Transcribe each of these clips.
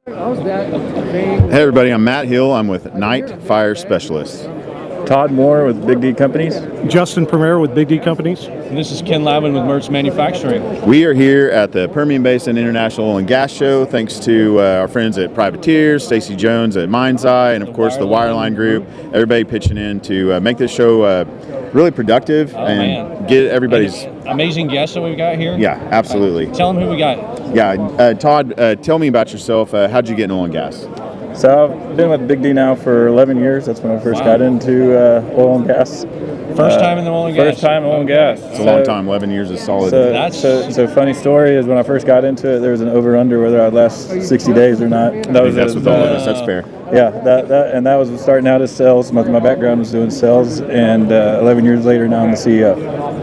Hey everybody, I'm Matt Hill. I'm with Night Fire Specialists. Todd Moore with Big D Companies. Justin Primera with Big D Companies. And this is Ken Lavin with Mertz Manufacturing. We are here at the Permian Basin International Oil and Gas Show thanks to our friends at Privateers, Stacy Jones at Mind's Eye, and of course the Wireline Group. Everybody pitching in to make this show really productive and get everybody's... Amazing guests that we've got here. Yeah, absolutely. Tell them who we got. Yeah, Todd, tell me about yourself. How'd you get in oil and gas? So I've been with Big D now for 11 years. That's when I first got into oil and gas. First time in the oil and gas. First time in oil and gas. It's a long time. 11 years is solid. So funny story is when I first got into it, there was an over/under whether I'd last 60 days or not. That's with all of us. That's fair. Yeah, that was starting out as sales. My background was doing sales, and 11 years later, now I'm the CEO.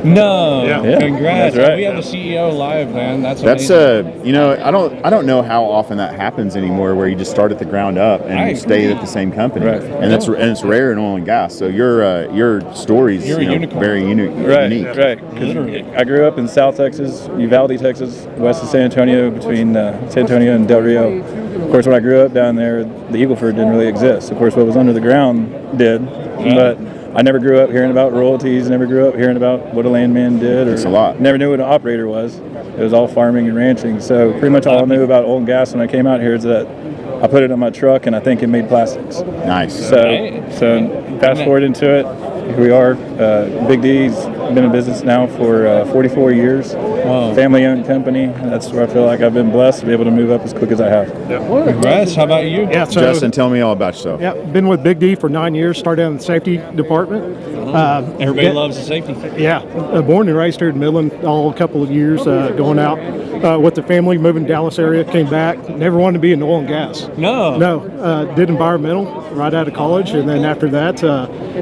No, congrats! That's right. We have the CEO live, man. That's amazing. You know, I don't know how often that happens anymore, where you just start at the ground up and stay at the same company, right. and it's rare in oil and gas. So your story's You're a unicorn. very unique. Right. Literally. I grew up in South Texas, Uvalde, Texas, west of San Antonio, between San Antonio and Del Rio. Of course, when I grew up down there, the Eagle Ford didn't really exist. Of course, what was under the ground did, but I never grew up hearing about royalties, never grew up hearing about what a landman did, or It's a lot. Never knew what an operator was. It was all farming and ranching. So pretty much all I knew about oil and gas when I came out here is that I put it on my truck and I think it made plastics. Nice. So fast forward into it, here we are. Big D's been in business now for 44 years. Wow. Family-owned company. That's where I feel like I've been blessed to be able to move up as quick as I have. Congrats. How about you? Yeah, so, Justin, tell me all about yourself. Yeah, been with Big D for 9 years. Started out in the safety department. Everybody loves the safety. Yeah, born and raised here in Midland. All a couple of years going out with the family, moving to Dallas area. Came back. Never wanted to be in oil and gas. No. Did environmental right out of college, and then after that,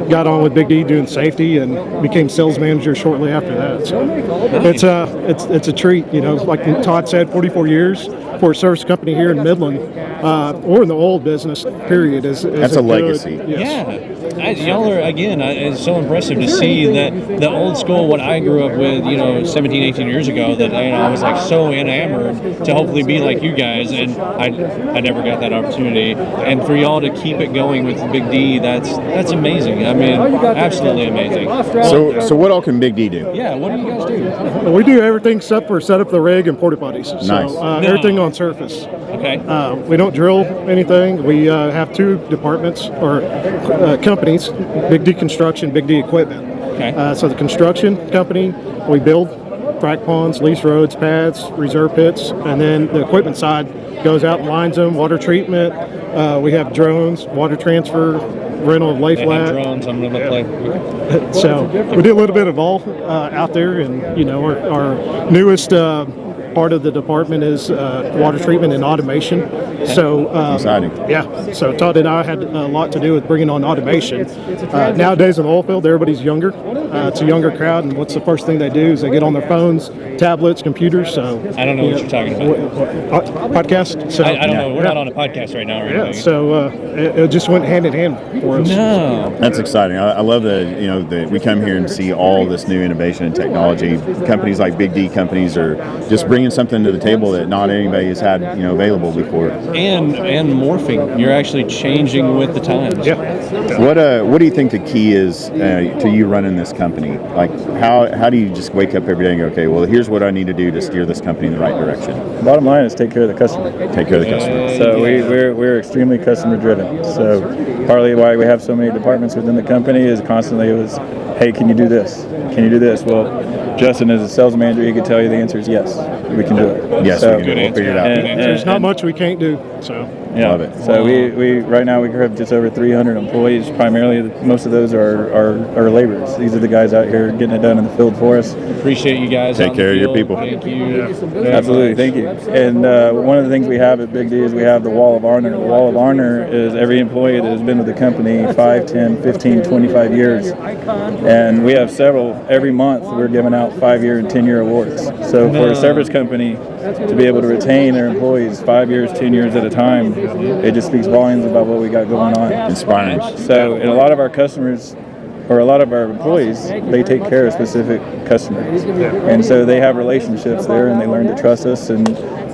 got on with Big D doing safety and became sales manager shortly after that. So it's a treat, you know. Like Todd said, 44 years for a service company here in Midland, or in the oil business. Period. That's a legacy. Yes. Yeah. Y'all are, again, it's so impressive to see that the old school, what I grew up with, 17, 18 years ago, that I was like so enamored to hopefully be like you guys, and I never got that opportunity. And for y'all to keep it going with the Big D, that's amazing. I mean, absolutely amazing. So what all can Big D do? Yeah, what do you guys do? We do everything except for set up the rig and porta potties. Nice. So everything on surface. Okay. We don't drill anything. We have two departments or companies: Big D Construction, Big D Equipment. Okay. So the construction company, we build frac ponds, lease roads, pads, reserve pits, and then the equipment side goes out and lines them, water treatment. We have drones, water transfer, rental of lay flat. Drones, I'm gonna play. So we do a little bit of all out there, and our newest part of the department is water treatment and automation. So Exciting. yeah, so Todd and I had a lot to do with bringing on automation. Nowadays in the oil field, everybody's younger. It's a younger crowd, and what's the first thing they do is they get on their phones, tablets, computers. So I don't know what you're talking about. Podcast. So I don't know. We're not on a podcast right now. yeah. So it just went hand in hand for us. No. That's exciting. I love that we come here and see all this new innovation and technology. Companies like Big D companies are just bringing something to the table that not anybody has had available before. And morphing. You're actually changing with the times. Yeah. What do you think the key is to you running this company? Like how do you just wake up every day and go, okay, well, here's what I need to do to steer this company in the right direction? Bottom line is take care of the customer. Take care of the customer. So we're extremely customer driven. So partly why we have so many departments within the company is constantly hey, can you do this? Can you do this? Well, Justin, as a sales manager, he could tell you the answer is yes. We can do it. Yes, so, we can. We'll figure it out. There's not much we can't do. So yeah. Love it. So we right now we have just over 300 employees. Primarily, most of those are laborers. These are the guys out here getting it done in the field for us. Appreciate you guys. Take care of your people. Thank you. Absolutely, thank you. And one of the things we have at Big D is we have the Wall of Honor. The Wall of Honor is every employee that has been with the company 5, 10, 15, 25 years. And we have several. Every month we're giving out 5-year and 10-year awards. So for a service company to be able to retain their employees 5 years, 10 years at a time, it just speaks volumes about what we got going on. Inspiring. So, and a lot of our customers, or a lot of our employees, they take care of specific customers. And so they have relationships there, and they learn to trust us, and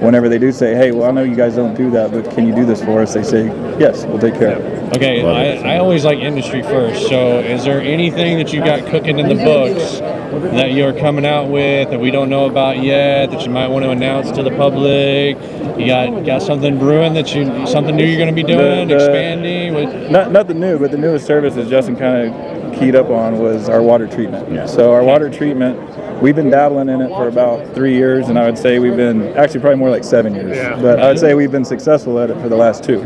whenever they do say, hey, well, I know you guys don't do that, but can you do this for us? They say, yes, we'll take care of it. Okay, I always like industry first. So is there anything that you got cooking in the books that you're coming out with that we don't know about yet that you might want to announce to the public? You got something brewing something new you're going to be doing, expanding? Nothing new, but the newest service that Justin kind of keyed up on was our water treatment. Yeah. So our water treatment, we've been dabbling in it for about 3 years, and I would say we've been actually probably more like 7 years. Yeah. But I would say we've been successful at it for the last 2.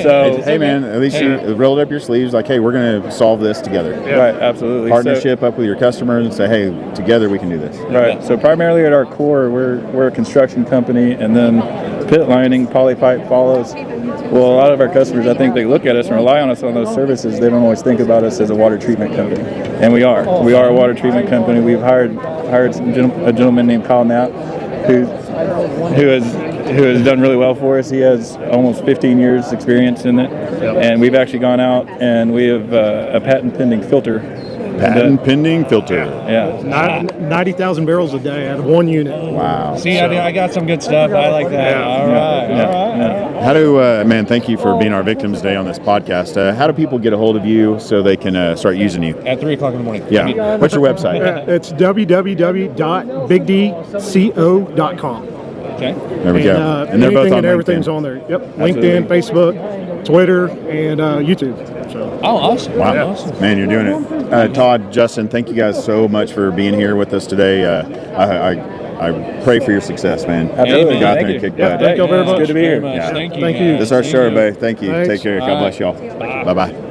So Hey man, at least you rolled up your sleeves like, hey, we're going to solve this together. right, absolutely. Partnership up with your customers and say, hey, together we can do this. Right. So primarily at our core, we're a construction company, and then pit lining, poly pipe follows. Well, a lot of our customers, I think they look at us and rely on us on those services. They don't always think about us as a water treatment company, and we are. We are a water treatment company. We've hired a gentleman named Kyle Knapp, who has done really well for us. He has almost 15 years experience in it, and we've actually gone out and we have a patent pending filter. Patent pending filter. Yeah. 90,000 barrels a day out of one unit. Wow. See, I got some good stuff. I like that. All right. How do, man, thank you for being our Victims Day on this podcast. How do people get a hold of you so they can start using you? At 3 o'clock in the morning. Yeah. What's your website? It's www.bigdco.com. Okay. There we go. And they're both anything on and everything's LinkedIn. on there. Yep. LinkedIn, Facebook, Twitter, and YouTube. So. Oh, awesome. Wow. Awesome. Man, you're doing it. Todd, Justin, thank you guys so much for being here with us today. I pray for your success, man. Absolutely. Go out Thank there and you. kick Yeah, butt. thank you very much. Good to be here. Very much. Yeah. Thank you. Thank guys. you. This is our show, everybody. Thank you. Thanks. Take care. God bless y'all. Bye-bye.